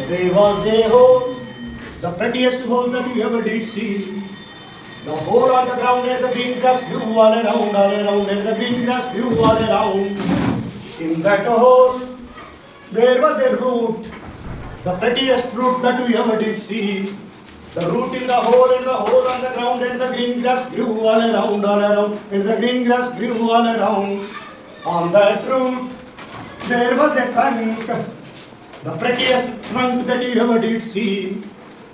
There was a hole, the prettiest hole that you ever did see. The hole on the ground and the green grass grew all around, and the green grass grew all around. In that hole, there was a root, the prettiest root that you ever did see. The root in the hole and the hole on the ground and the green grass grew all around, and the green grass grew all around. On that root, there was a trunk, the prettiest trunk that you ever did see.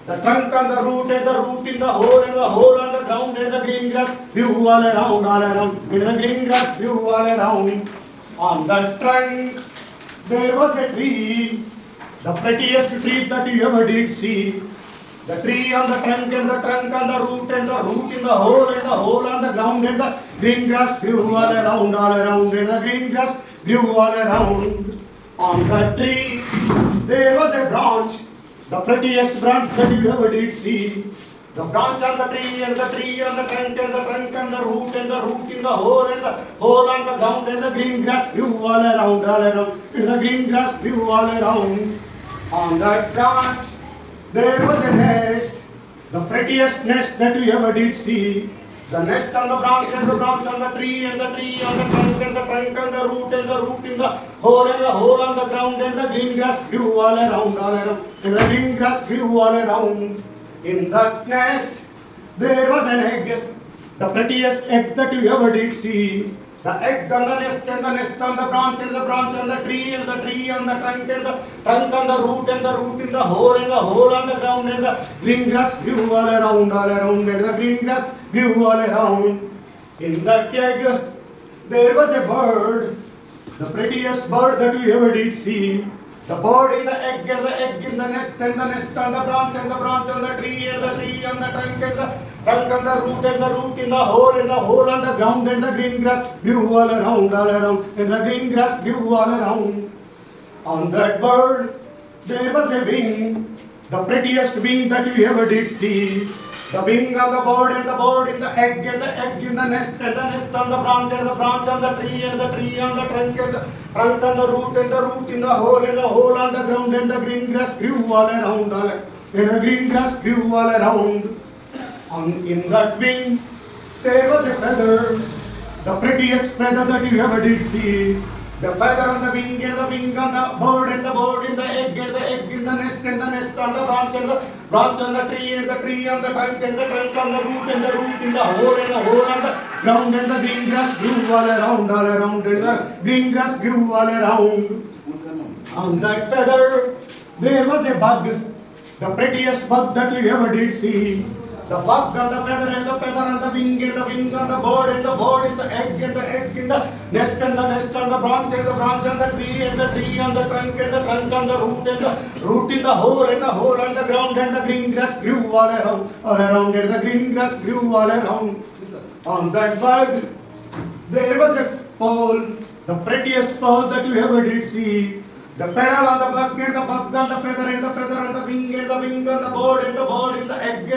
The trunk on the root and the root in the hole and the hole on the ground and the green grass grew all around, and the green grass grew all around. On that trunk, there was a tree, the prettiest tree that you ever did see. The tree on the trunk and the trunk on the root and the root in the hole and the hole on the ground and the green grass grew all around, and the green grass grew all around. On the tree, there was a branch, the prettiest branch that you ever did see. The branch on the tree and the tree on the trunk and the trunk on the root in the hole and the hole on the ground and the green grass grew all around, and the green grass grew all around. On that branch, there was a nest, the prettiest nest that you ever did see. The nest on the branch and the branch on the tree and the tree on the trunk and the trunk on the root in the hole on the ground and the green grass grew all around, and the green grass grew all around. In that nest, there was an egg, the prettiest egg that you ever did see. The egg on the nest and the nest on the branch and the branch on the tree and the tree on the trunk and the trunk on the root in the hole on the ground and the green grass grew all around, and the green grass grew all around. In that egg, there was a bird, the prettiest bird that you ever did see. The bird in the egg and the egg in the nest and the nest on the branch and the branch on the tree and the tree on the trunk and the trunk on the root and the root in the hole on the ground and the green grass grew all around, and the green grass grew all around. On that bird, there was a wing, the prettiest wing that you ever did see. The wing on the bird and the bird in the egg in the nest and the nest on the branch and the branch on the tree and the tree on the trunk and the trunk on the root in the hole on the ground and the green grass grew all around, and the green grass grew all around. In that wing, there was a feather, the prettiest feather that you ever did see. The feather on the wing and the wing on the bird and the bird in the egg in the nest and the nest on the branch and the branch on the tree and the tree on the trunk and the trunk on the root and the root in the hole on the ground and the green grass grew all around, and the green grass grew all around. On that feather, there was a bug, the prettiest bug that you ever did see. The bug on the feather and the feather on the wing and the wing on the bird and the bird in the egg in the nest and the nest on the branch and the branch on the tree on the trunk and the trunk on the root in the hole on the ground and the green grass grew all around, and the green grass grew all around. On that bug, there was a pearl, the prettiest pearl that you ever did see. The pearl on the bug and the bug on the feather and the feather on the wing and the wing on the bird and the bird in the egg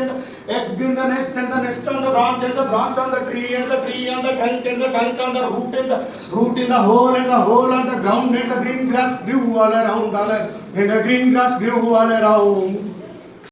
in the nest and the nest on the branch and the branch on the tree and the tree on the trunk and the trunk on the root in the hole on the ground and the green grass grew all around, and the green grass grew all around.